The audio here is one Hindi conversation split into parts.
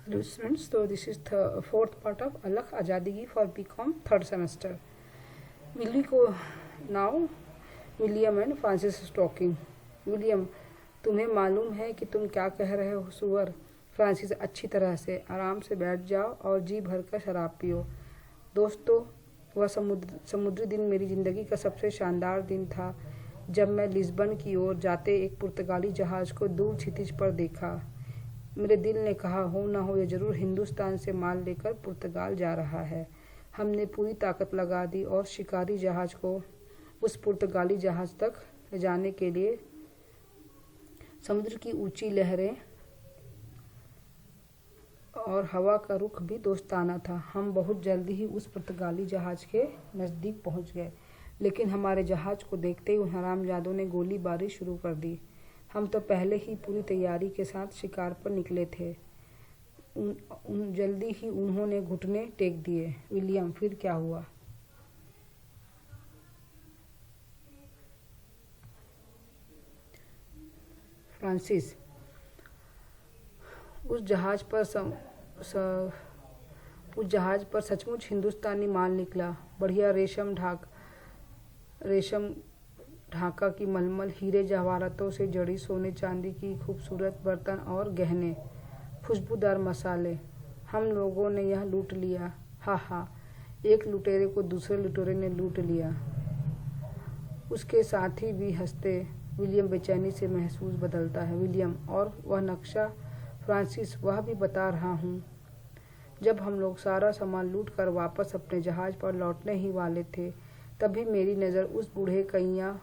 Hello students, so this is the fourth part of Alakh Azadigi for BCom third semester. Now William and Francis is talking. William, तुम्हें मालूम है कि तुम क्या कह रहे हो सुअर? फ्रांसिस, अच्छी तरह से आराम से बैठ जाओ और जी भर कर शराब पियो। दोस्तों, वह समुद्री दिन मेरी ज़िंदगी का सबसे शानदार दिन था जब मैं लिस्बन की ओर जाते एक पुर्तगाली जहाज को दूर क्षितिज पर देखा। मेरे दिल ने कहा, हो ना हो यह जरूर हिंदुस्तान से माल लेकर पुर्तगाल जा रहा है। हमने पूरी ताकत लगा दी और शिकारी जहाज को उस पुर्तगाली जहाज तक ले जाने के लिए समुद्र की ऊंची लहरें और हवा का रुख भी दोस्ताना था। हम बहुत जल्दी ही उस पुर्तगाली जहाज के नज़दीक पहुंच गए, लेकिन हमारे जहाज को देखते ही उन हरामजादों ने गोलीबारी शुरू कर दी। हम तो पहले ही पूरी तैयारी के साथ शिकार पर निकले थे। जल्दी ही उन्होंने घुटने टेक दिए। विलियम, फिर क्या हुआ? फ्रांसिस, उस जहाज पर सचमुच हिंदुस्तानी माल निकला। बढ़िया रेशम ढाका की मलमल, हीरे जवाहरातों से जड़ी सोने चांदी की खूबसूरत बर्तन और गहने, खुशबूदार मसाले। हम लोगों ने यह लूट लिया। हा हा, एक लुटेरे को दूसरे लुटेरे ने लूट लिया। उसके साथी भी हंसते। विलियम बेचैनी से महसूस बदलता है। विलियम, और वह नक्शा? फ्रांसिस, वह भी बता रहा हूँ। जब हम लोग सारा सामान लूट कर वापस अपने जहाज पर लौटने ही वाले थे, तभी मेरी नज़र उस बूढ़े कैया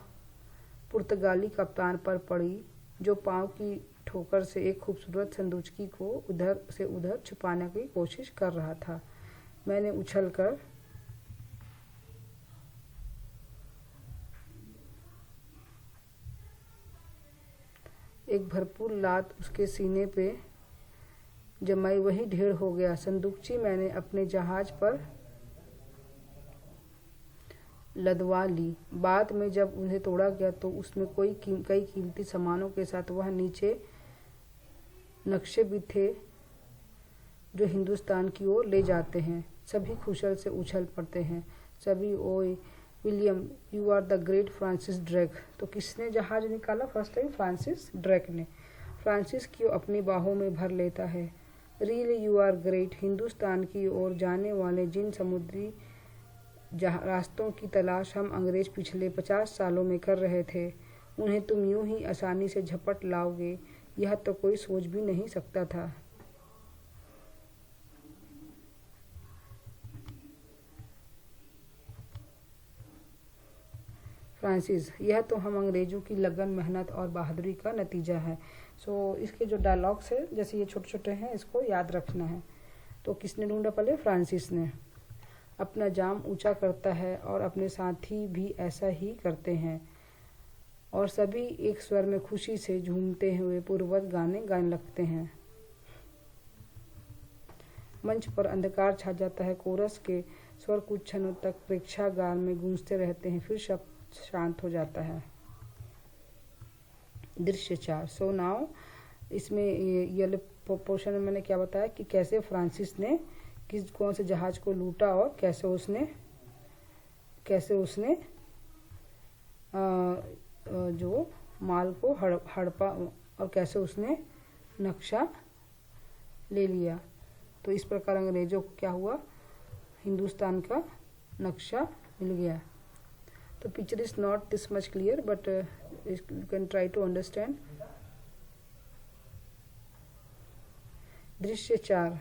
पुर्तगाली कप्तान पर पड़ी, जो पाँव की ठोकर से एक खूबसूरत संदूचकी को उधर से उधर छुपाने की कोशिश कर रहा था। मैंने उछलकर एक भरपूर लात उसके सीने पे जमाई। वही ढेर हो गया। संदूकची मैंने अपने जहाज पर लदवा ली। बाद में जब उन्हें तोड़ा गया तो उसमें कई कीमती सामानों के साथ वह नीचे नक्शे भी थे जो हिंदुस्तान की ओर ले जाते हैं। सभी खुशल से उछल पड़ते हैं। सभी, ओए William, you are the great Francis Drake. तो किसने जहाज निकाला फर्स्ट टाइम? फ्रांसिस ड्रेक ने। फ्रांसिस की अपनी बाहों में भर लेता है। Really you are great. Hindustan की ओर जाने वाले जिन समुद्री रास्तों की तलाश हम अंग्रेज पिछले 50 सालों में कर रहे थे, उन्हें तुम यूं ही आसानी से झपट लाओगे, यह तो कोई सोच भी नहीं सकता था। फ्रांसिस, यह तो हम अंग्रेजों की लगन, मेहनत और बहादुरी का नतीजा है। सो इसके जो डायलॉग्स है, जैसे ये छोटे छोटे हैं, इसको याद रखना है। तो किसने ढूंढा? पहले फ्रांसिस ने। अपना जाम ऊंचा करता है और अपने साथी भी ऐसा ही करते हैं, और सभी एक स्वर में खुशी से झूमते हुए पूर्ववत गाने गाने लगते हैं। मंच पर अंधकार छा जाता है। कोरस के स्वर कुछ क्षणों तक प्रेक्षागार में गूंजते रहते हैं, फिर शब्द शांत हो जाता है। दृश्य 4। सो नाउ इसमें ये पोर्शन में मैंने क्या बताया कि कैसे फ्रांसिस ने कौन से जहाज को लूटा और कैसे उसने जो माल को हड़पा और कैसे उसने नक्शा ले लिया। तो इस प्रकार अंग्रेजों को क्या हुआ? हिंदुस्तान का नक्शा मिल गया। तो picture is not this much clear, but you can try to understand. दृश्य 4।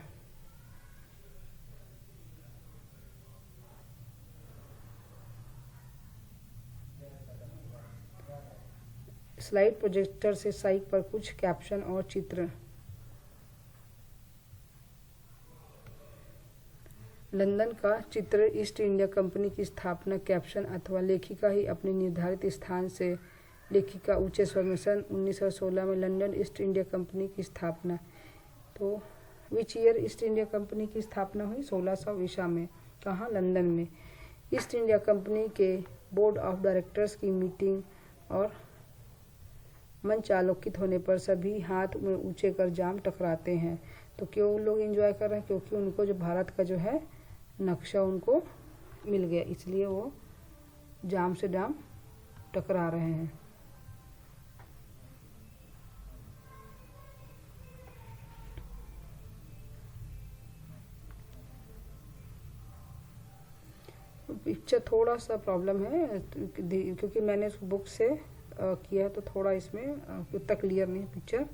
स्लाइड प्रोजेक्टर से साइक पर कुछ कैप्शन और चित्र। लंदन का चित्र ईस्ट इंडिया कंपनी की स्थापना। कैप्शन अथवा लेखिका ही अपने निर्धारित स्थान से लेखिका ऊंचे स्वर में सन 1916 में लंदन ईस्ट इंडिया कंपनी की स्थापना। तो which year east India company की स्थापना हुई? 1600 ईसा में। कहाँ? लंदन में। ईस्ट इंडिया कंपनी के बोर्ड ऑफ डायरेक्टर्स की मीटिंग और मंच आलोकित होने पर सभी हाथ में ऊंचे कर जाम टकराते हैं। तो क्यों लोग एंजॉय कर रहे हैं? क्योंकि उनको जो भारत का जो है नक्शा उनको मिल गया, इसलिए वो जाम से जाम टकरा रहे हैं। पिक्चर थोड़ा सा प्रॉब्लम है क्योंकि मैंने उस बुक से किया है, तो थोड़ा इसमें उतना क्लियर नहीं है पिक्चर,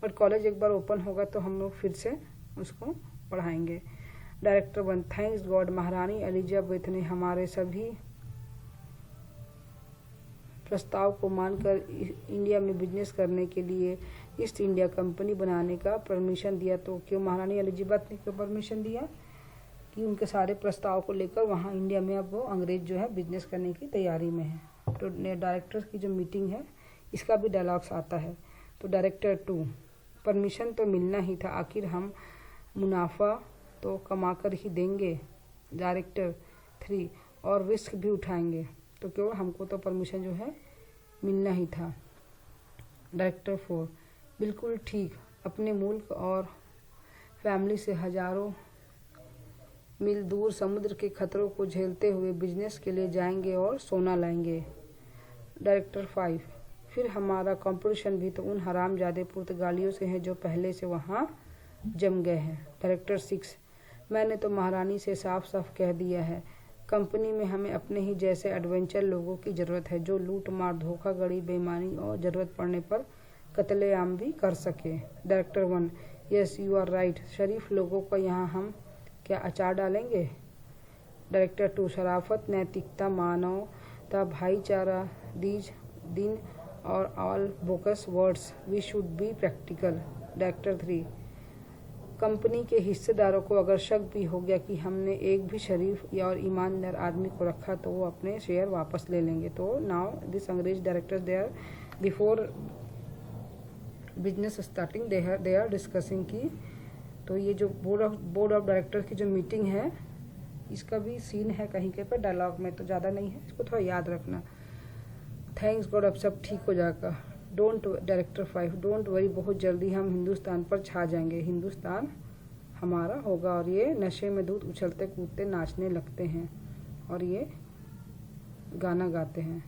बट कॉलेज एक बार ओपन होगा तो हम लोग फिर से उसको पढ़ाएंगे। डायरेक्टर 1, थैंक्स गॉड महारानी एलिजाबेथ ने हमारे सभी प्रस्ताव को मानकर इंडिया में बिजनेस करने के लिए ईस्ट इंडिया कंपनी बनाने का परमिशन दिया। तो क्यों महारानी एलिजाबेथ ने क्यों परमिशन दिया? कि उनके सारे प्रस्ताव को लेकर वहाँ इंडिया में अब वो अंग्रेज जो है बिजनेस करने की तैयारी में है। तो डायरेक्टर्स की जो मीटिंग है इसका भी डायलॉग्स आता है। तो डायरेक्टर 2, परमिशन तो मिलना ही था, आखिर हम मुनाफा तो कमा कर ही देंगे। डायरेक्टर 3, और रिस्क भी उठाएंगे। तो क्यों हमको तो परमिशन जो है मिलना ही था। डायरेक्टर 4, बिल्कुल ठीक, अपने मुल्क और फैमिली से हजारों मील दूर समुद्र के खतरों को झेलते हुए बिजनेस के लिए जाएंगे और सोना लाएंगे। डायरेक्टर 5, फिर हमारा कंपटीशन भी तो उन हरामजादे पुर्तगालियों से है जो पहले से वहाँ जम गए हैं। डायरेक्टर 6, मैंने तो महारानी से साफ साफ कह दिया है, कंपनी में हमें अपने ही जैसे एडवेंचर लोगों की ज़रूरत है जो लूट मार, धोखाधड़ी, बेईमानी और ज़रूरत पड़ने पर कत्लेआम भी कर सके। Director 1, yes you are right, शरीफ लोगों का यहाँ हम क्या अचार डालेंगे? डायरेक्टर 2, शराफत, नैतिकता, मानवता, भाईचारा, दीज दिन और all bogus words, we should be practical. Director 3, कंपनी के हिस्सेदारों को अगर शक भी हो गया कि हमने एक भी शरीफ और ईमानदार आदमी को रखा तो वो अपने शेयर वापस ले लेंगे। तो नाउ दिस अंग्रेज directors they are before business starting they are discussing की। तो ये जो बोर्ड ऑफ डायरेक्टर्स की जो मीटिंग है इसका भी सीन है कहीं के पर डायलॉग में, तो ज़्यादा नहीं है, इसको थोड़ा याद रखना। थैंक्स गॉड अब सब ठीक हो जाएगा। डायरेक्टर 5, डोंट वरी, बहुत जल्दी हम हिंदुस्तान पर छा जाएंगे, हिंदुस्तान हमारा होगा। और ये नशे में दूध उछलते कूदते नाचने लगते हैं और ये गाना गाते हैं।